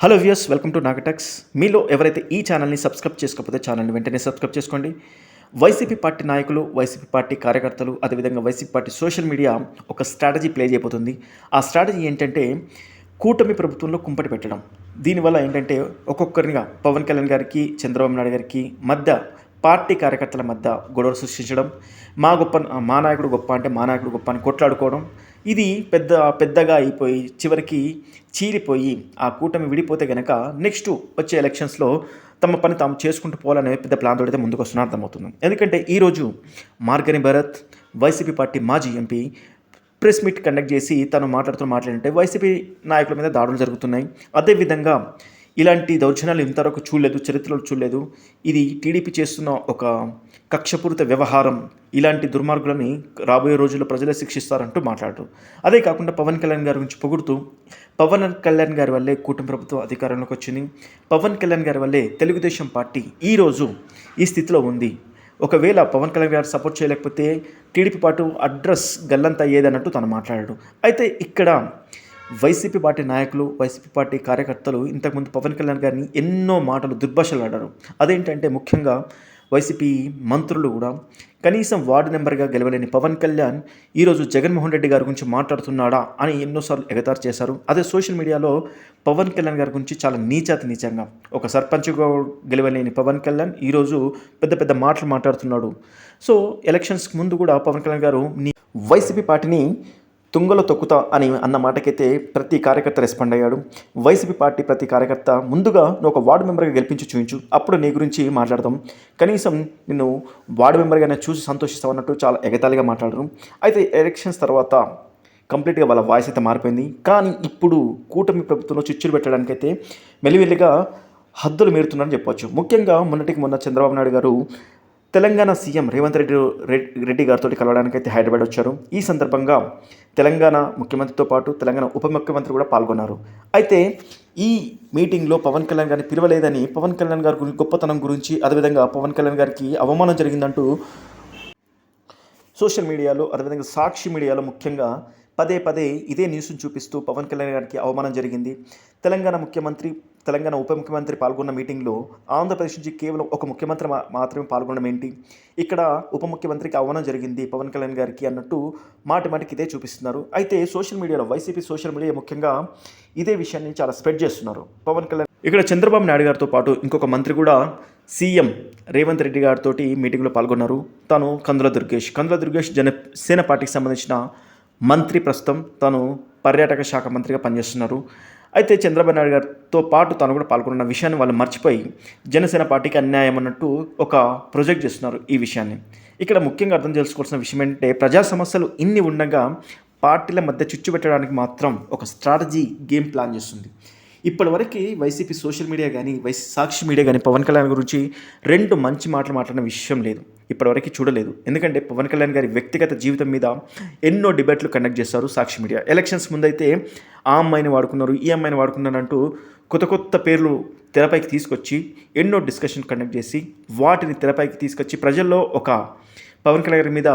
Hello viewers, welcome to Nagatechs. మీలో ఎవరైతే ఈ ఛానల్ని సబ్స్క్రైబ్ చేసుకోకపోతే ఛానల్ని వెంటనే సబ్స్క్రైబ్ చేసుకోండి. వైసీపీ పార్టీ నాయకులు, వైసీపీ పార్టీ కార్యకర్తలు, అదేవిధంగా వైసీపీ పార్టీ సోషల్ మీడియా ఒక స్ట్రాటజీ ప్లే చేయబోతుంది. ఆ స్ట్రాటజీ ఏంటంటే కూటమి ప్రభుత్వంలో కుంపటి పెట్టడం. దీనివల్ల ఏంటంటే ఒక్కొక్కరిగా పవన్ కళ్యాణ్ గారికి, చంద్రబాబు నాయుడు గారికి మధ్య, పార్టీ కార్యకర్తల మధ్య గొడవలు సృష్టించడం, మా నాయకుడు గొప్ప అంటే మా నాయకుడు గొప్ప అని కొట్లాడుకోవడం. ఇది పెద్దగా అయిపోయి చివరికి చీలిపోయి ఆ కూటమి విడిపోతే గనక నెక్స్ట్ వచ్చే ఎలక్షన్స్లో తమ పని తాము చేసుకుంటూ పోవాలనే పెద్ద ప్లాన్ తోడైతే ముందుకు వస్తున్నా అర్థమవుతుంది. ఎందుకంటే ఈరోజు మార్గని భరత్, వైసీపీ పార్టీ మాజీ ఎంపీ, ప్రెస్ మీట్ కండక్ట్ చేసి తను మాట్లాడుతుంటే వైసీపీ నాయకుల మీద దాడులు జరుగుతున్నాయి. అదేవిధంగా ఇలాంటి దౌర్జన్యాలు ఇంతవరకు చూడలేదు, చరిత్రలో చూడలేదు. ఇది టీడీపీ చేస్తున్న ఒక కక్షపూరిత వ్యవహారం. ఇలాంటి దుర్మార్గులని రాబోయే రోజుల్లో ప్రజలే శిక్షిస్తారంటూ మాట్లాడారు. అదే కాకుండా పవన్ కళ్యాణ్ గారి గురించి పొగుడుతూ, పవన్ కళ్యాణ్ గారి వల్లే కూటమి ప్రభుత్వం అధికారంలోకి వచ్చింది, పవన్ కళ్యాణ్ గారి వల్లే తెలుగుదేశం పార్టీ ఈరోజు ఈ స్థితిలో ఉంది, ఒకవేళ పవన్ కళ్యాణ్ గారు సపోర్ట్ చేయలేకపోతే టీడీపీ పార్టీ అడ్రస్ గల్లంత అయ్యేదన్నట్టు తను మాట్లాడాడు. అయితే ఇక్కడ వైసీపీ పార్టీ నాయకులు, వైసీపీ పార్టీ కార్యకర్తలు ఇంతకుముందు పవన్ కళ్యాణ్ గారిని ఎన్నో మాటలు దుర్భాషలు ఆడారు. అదేంటంటే ముఖ్యంగా వైసీపీ మంత్రులు కూడా కనీసం వార్డు నెంబర్గా గెలవలేని పవన్ కళ్యాణ్ ఈరోజు జగన్మోహన్ రెడ్డి గారి గురించి మాట్లాడుతున్నాడా అని ఎన్నోసార్లు ఎగతారు చేశారు. అదే సోషల్ మీడియాలో పవన్ కళ్యాణ్ గారి గురించి చాలా నీచంగా ఒక సర్పంచ్గా గెలవలేని పవన్ కళ్యాణ్ ఈరోజు పెద్ద పెద్ద మాటలు మాట్లాడుతున్నాడు. సో ఎలక్షన్స్కి ముందు కూడా పవన్ కళ్యాణ్ గారు వైసీపీ పార్టీని తుంగలో తొక్కుతా అని అన్న మాటకైతే ప్రతి కార్యకర్త రెస్పాండ్ అయ్యాడు. వైసీపీ పార్టీ ప్రతి కార్యకర్త ముందుగా నువ్వు ఒక వార్డు మెంబర్గా గెలిపించి చూపించు, అప్పుడు నీ గురించి మాట్లాడదాం, కనీసం నిన్ను వార్డు మెంబర్గానే చూసి సంతోషిస్తావు అన్నట్టు చాలా ఎగతాళిగా మాట్లాడరు. అయితే ఎలక్షన్స్ తర్వాత కంప్లీట్గా వాళ్ళ వాయిస్ అయితే మారిపోయింది. కానీ ఇప్పుడు కూటమి ప్రభుత్వంలో చిచ్చులు పెట్టడానికైతే మెల్లిమెల్లిగా హద్దులు మీరుతున్నారని చెప్పొచ్చు. ముఖ్యంగా మొన్న చంద్రబాబు నాయుడు గారు తెలంగాణ సీఎం రేవంత్ రెడ్డి గారితో కలవడానికైతే హైదరాబాద్ వచ్చారు. ఈ సందర్భంగా తెలంగాణ ముఖ్యమంత్రితో పాటు తెలంగాణ ఉప ముఖ్యమంత్రి కూడా పాల్గొన్నారు. అయితే ఈ మీటింగ్లో పవన్ కళ్యాణ్ గారిని పిలవలేదని, పవన్ కళ్యాణ్ గారి గొప్పతనం గురించి, అదేవిధంగా పవన్ కళ్యాణ్ గారికి అవమానం జరిగిందంటూ సోషల్ మీడియాలో, అదేవిధంగా సాక్షి మీడియాలో ముఖ్యంగా పదే ఇదే న్యూస్ని చూపిస్తూ పవన్ కళ్యాణ్ గారికి అవమానం జరిగింది. తెలంగాణ ముఖ్యమంత్రి, తెలంగాణ ఉప ముఖ్యమంత్రి పాల్గొన్న మీటింగ్లో ఆంధ్రప్రదేశ్ నుంచి కేవలం ఒక ముఖ్యమంత్రి మాత్రమే పాల్గొనడం ఏంటి, ఇక్కడ ఉప ముఖ్యమంత్రికి అవమానం జరిగింది పవన్ కళ్యాణ్ గారికి అన్నట్టు మాటికి ఇదే చూపిస్తున్నారు. అయితే సోషల్ మీడియాలో వైసీపీ సోషల్ మీడియా ముఖ్యంగా ఇదే విషయాన్ని చాలా స్ప్రెడ్ చేస్తున్నారు. పవన్ కళ్యాణ్ ఇక్కడ చంద్రబాబు నాయుడు గారితో పాటు ఇంకొక మంత్రి కూడా సీఎం రేవంత్ రెడ్డి గారితో మీటింగ్లో పాల్గొన్నారు. తాను కందుల దుర్గేష్ జనసేన పార్టీకి సంబంధించిన మంత్రి, ప్రస్తుతం తాను పర్యాటక శాఖ మంత్రిగా పనిచేస్తున్నారు. అయితే చంద్రబాబు నాయుడు గారితో పాటు తాను కూడా పాల్గొన్న విషయాన్ని వాళ్ళు మర్చిపోయి జనసేన పార్టీకి అన్యాయం అన్నట్టు ఒక ప్రొజెక్ట్ చేస్తున్నారు ఈ విషయాన్ని. ఇక్కడ ముఖ్యంగా అర్థం చేసుకోవాల్సిన విషయం ఏంటంటే ప్రజా సమస్యలు ఇన్ని ఉండగా పార్టీల మధ్య చిచ్చు పెట్టడానికి మాత్రం ఒక స్ట్రాటజీ గేమ్ ప్లాన్ చేస్తుంది. ఇప్పటివరకు వైసీపీ సోషల్ మీడియా కానీ, సాక్షి మీడియా కానీ పవన్ కళ్యాణ్ గురించి రెండు మంచి మాటలు మాట్లాడిన విషయం లేదు, ఇప్పటివరకు చూడలేదు. ఎందుకంటే పవన్ కళ్యాణ్ గారి వ్యక్తిగత జీవితం మీద ఎన్నో డిబేట్లు కండక్ట్ చేస్తారు సాక్షి మీడియా. ఎలక్షన్స్ ముందైతే ఆ అమ్మాయిని వాడుకున్నారు, ఈ అమ్మాయిని వాడుకున్నారు అంటూ కొత్త పేర్లు తెరపైకి తీసుకొచ్చి ఎన్నో డిస్కషన్ కండక్ట్ చేసి వాటిని తెరపైకి తీసుకొచ్చి ప్రజల్లో ఒక పవన్ కళ్యాణ్ గారి మీద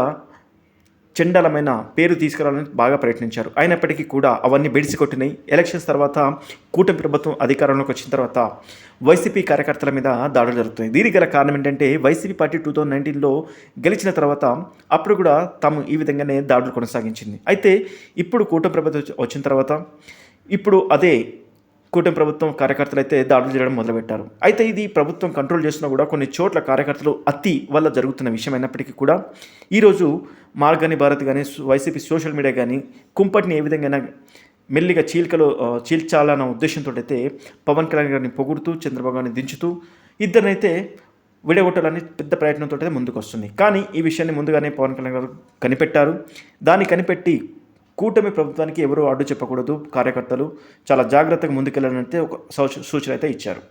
చండాలమైన పేరు తీసుకురావాలని బాగా ప్రయత్నించారు. అయినప్పటికీ కూడా అవన్నీ బెడిసి కొట్టినాయి. ఎలక్షన్స్ తర్వాత కూటమి ప్రభుత్వం అధికారంలోకి వచ్చిన తర్వాత వైసీపీ కార్యకర్తల మీద దాడులు జరుగుతున్నాయి. దీనికి గల కారణం ఏంటంటే వైసీపీ పార్టీ 2019లో గెలిచిన తర్వాత అప్పుడు కూడా తాము ఈ విధంగానే దాడులు కొనసాగించింది. అయితే ఇప్పుడు కూటమి ప్రభుత్వం వచ్చిన తర్వాత ఇప్పుడు అదే కూటమి ప్రభుత్వం కార్యకర్తలు అయితే దాడులు చేయడం మొదలుపెట్టారు. అయితే ఇది ప్రభుత్వం కంట్రోల్ చేసినా కూడా కొన్ని చోట్ల కార్యకర్తలు అతి వల్ల జరుగుతున్న విషయం అయినప్పటికీ కూడా ఈరోజు మార్గని భారత్ కానీ, వైసీపీ సోషల్ మీడియా కానీ కుంపటిని ఏ విధంగా మెల్లిగా చీల్చాలన్న ఉద్దేశంతో అయితే పవన్ కళ్యాణ్ గారిని పొగుడుతూ, చంద్రబాబు గారిని దించుతూ ఇద్దరినైతే విడగొట్టాలని పెద్ద ప్రయత్నంతో అయితే ముందుకు వస్తుంది. కానీ ఈ విషయాన్ని ముందుగానే పవన్ కళ్యాణ్ గారు కనిపెట్టారు. దాన్ని కనిపెట్టి కూటమి ప్రభుత్వానికి ఎవరూ అడ్డు చెప్పకూడదు, కార్యకర్తలు చాలా జాగ్రత్తగా ముందుకెళ్ళాలంటే ఒక సూచన అయితే ఇచ్చారు.